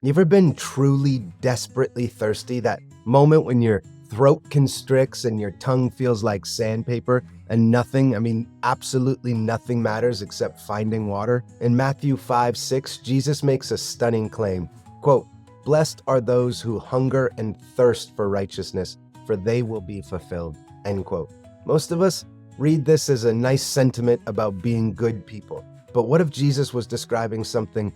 You ever been truly desperately thirsty? That moment when your throat constricts and your tongue feels like sandpaper and absolutely nothing matters except finding water? In Matthew 5:6, Jesus makes a stunning claim. Quote, "Blessed are those who hunger and thirst for righteousness, for they will be fulfilled." End quote. Most of us read this as a nice sentiment about being good people. But what if Jesus was describing something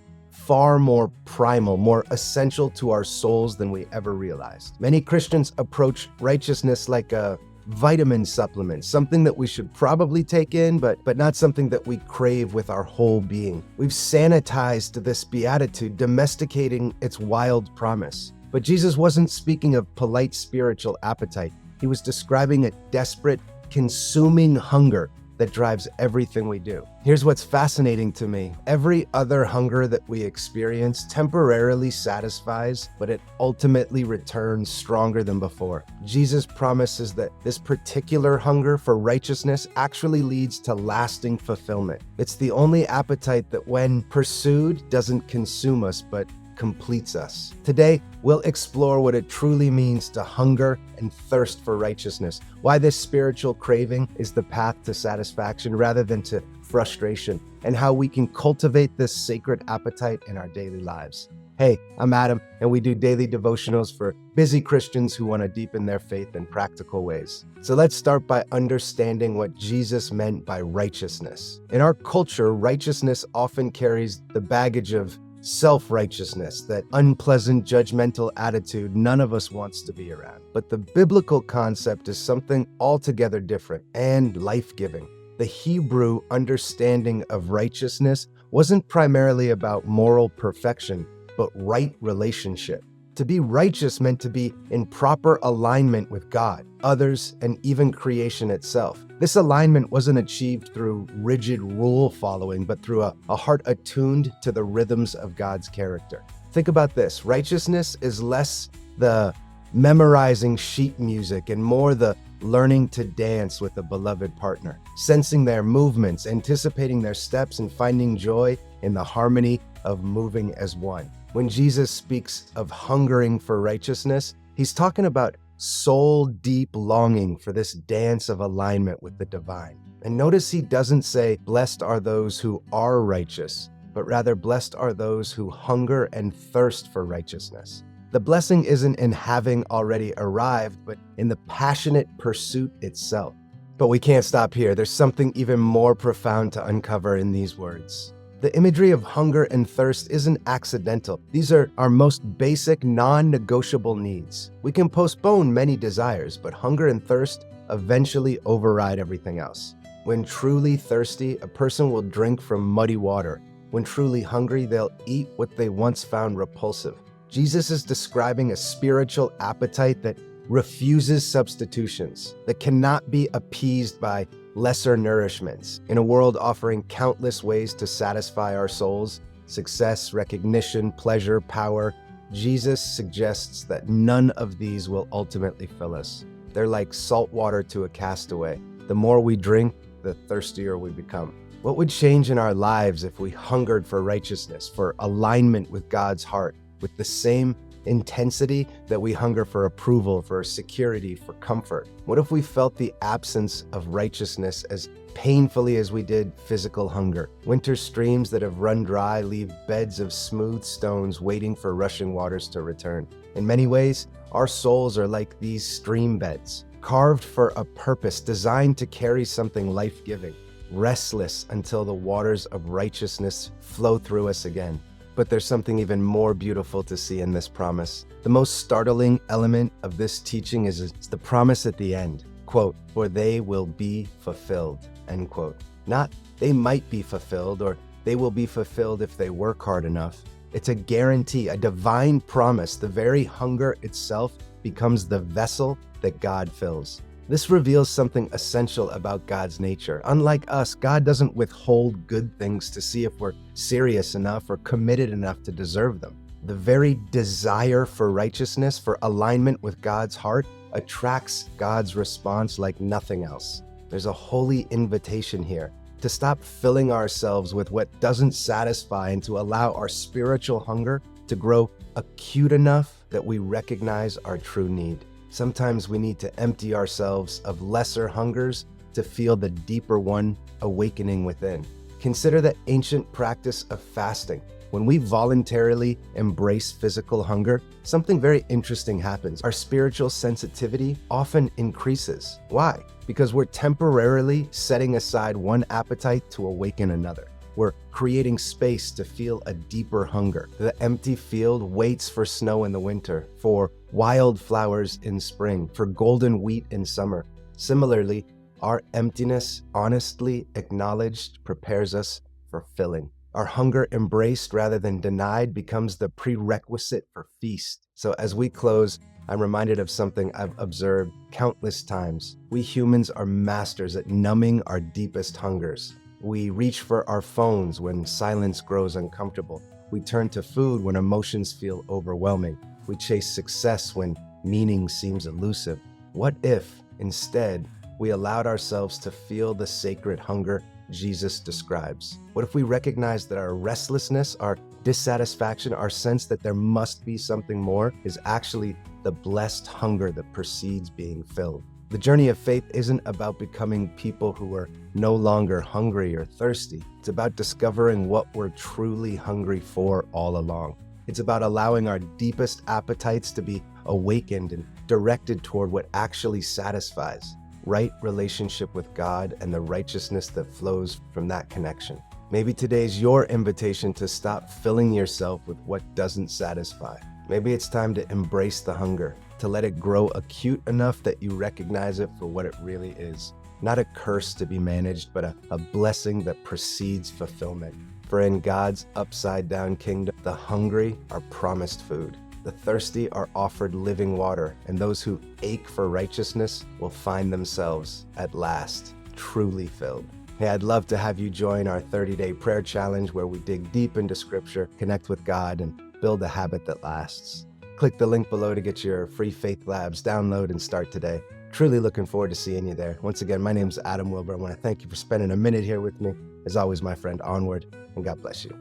far more primal, more essential to our souls than we ever realized? Many Christians approach righteousness like a vitamin supplement, something that we should probably take in, but not something that we crave with our whole being. We've sanitized this beatitude, domesticating its wild promise. But Jesus wasn't speaking of polite spiritual appetite. He was describing a desperate, consuming hunger that drives everything we do. Here's what's fascinating to me. Every other hunger that we experience temporarily satisfies, but it ultimately returns stronger than before. Jesus promises that this particular hunger for righteousness actually leads to lasting fulfillment. It's the only appetite that, when pursued, doesn't consume us, but completes us. Today, we'll explore what it truly means to hunger and thirst for righteousness, why this spiritual craving is the path to satisfaction rather than to frustration, and how we can cultivate this sacred appetite in our daily lives. Hey, I'm Adam, and we do daily devotionals for busy Christians who want to deepen their faith in practical ways. So let's start by understanding what Jesus meant by righteousness. In our culture, righteousness often carries the baggage of self-righteousness, that unpleasant, judgmental attitude none of us wants to be around. But the biblical concept is something altogether different and life-giving. The Hebrew understanding of righteousness wasn't primarily about moral perfection, but right relationship. To be righteous meant to be in proper alignment with God, others, and even creation itself. This alignment wasn't achieved through rigid rule following, but through a heart attuned to the rhythms of God's character. Think about this. Righteousness is less the memorizing sheet music and more the learning to dance with a beloved partner, sensing their movements, anticipating their steps, and finding joy in the harmony of moving as one. When Jesus speaks of hungering for righteousness, he's talking about soul-deep longing for this dance of alignment with the divine. And notice he doesn't say, "Blessed are those who are righteous," but rather, "Blessed are those who hunger and thirst for righteousness." The blessing isn't in having already arrived, but in the passionate pursuit itself. But we can't stop here. There's something even more profound to uncover in these words. The imagery of hunger and thirst isn't accidental. These are our most basic, non-negotiable needs. We can postpone many desires, but hunger and thirst eventually override everything else. When truly thirsty, a person will drink from muddy water. When truly hungry, they'll eat what they once found repulsive. Jesus is describing a spiritual appetite that refuses substitutions, that cannot be appeased by lesser nourishments. In a world offering countless ways to satisfy our souls, success, recognition, pleasure, power, Jesus suggests that none of these will ultimately fill us. They're like salt water to a castaway. The more we drink, the thirstier we become. What would change in our lives if we hungered for righteousness, for alignment with God's heart, with the same intensity that we hunger for approval, for security, for comfort? What if we felt the absence of righteousness as painfully as we did physical hunger? Winter streams that have run dry leave beds of smooth stones waiting for rushing waters to return. In many ways, our souls are like these stream beds, carved for a purpose, designed to carry something life-giving, restless until the waters of righteousness flow through us again. But there's something even more beautiful to see in this promise. The most startling element of this teaching is the promise at the end. Quote, "For they will be fulfilled," end quote. Not they might be fulfilled, or they will be fulfilled if they work hard enough. It's a guarantee, a divine promise. The very hunger itself becomes the vessel that God fills. This reveals something essential about God's nature. Unlike us, God doesn't withhold good things to see if we're serious enough or committed enough to deserve them. The very desire for righteousness, for alignment with God's heart, attracts God's response like nothing else. There's a holy invitation here to stop filling ourselves with what doesn't satisfy and to allow our spiritual hunger to grow acute enough that we recognize our true need. Sometimes we need to empty ourselves of lesser hungers to feel the deeper one awakening within. Consider the ancient practice of fasting. When we voluntarily embrace physical hunger, something very interesting happens. Our spiritual sensitivity often increases. Why? Because we're temporarily setting aside one appetite to awaken another. We're creating space to feel a deeper hunger. The empty field waits for snow in the winter, for wildflowers in spring, for golden wheat in summer. Similarly, our emptiness, honestly acknowledged, prepares us for filling. Our hunger embraced rather than denied becomes the prerequisite for feast. So as we close, I'm reminded of something I've observed countless times. We humans are masters at numbing our deepest hungers. We reach for our phones when silence grows uncomfortable. We turn to food when emotions feel overwhelming. We chase success when meaning seems elusive. What if, instead, we allowed ourselves to feel the sacred hunger Jesus describes? What if we recognize that our restlessness, our dissatisfaction, our sense that there must be something more is actually the blessed hunger that precedes being filled? The journey of faith isn't about becoming people who are no longer hungry or thirsty. It's about discovering what we're truly hungry for all along. It's about allowing our deepest appetites to be awakened and directed toward what actually satisfies. Right relationship with God and the righteousness that flows from that connection. Maybe today's your invitation to stop filling yourself with what doesn't satisfy. Maybe it's time to embrace the hunger, to let it grow acute enough that you recognize it for what it really is. Not a curse to be managed, but a blessing that precedes fulfillment. For in God's upside-down kingdom, the hungry are promised food. The thirsty are offered living water, and those who ache for righteousness will find themselves, at last, truly filled. Hey, I'd love to have you join our 30-day prayer challenge where we dig deep into Scripture, connect with God, and build a habit that lasts. Click the link below to get your free Faith Labs download and start today. Truly looking forward to seeing you there. Once again, my name's Adam Wilbur. I want to thank you for spending a minute here with me. As always, my friend, onward, and God bless you.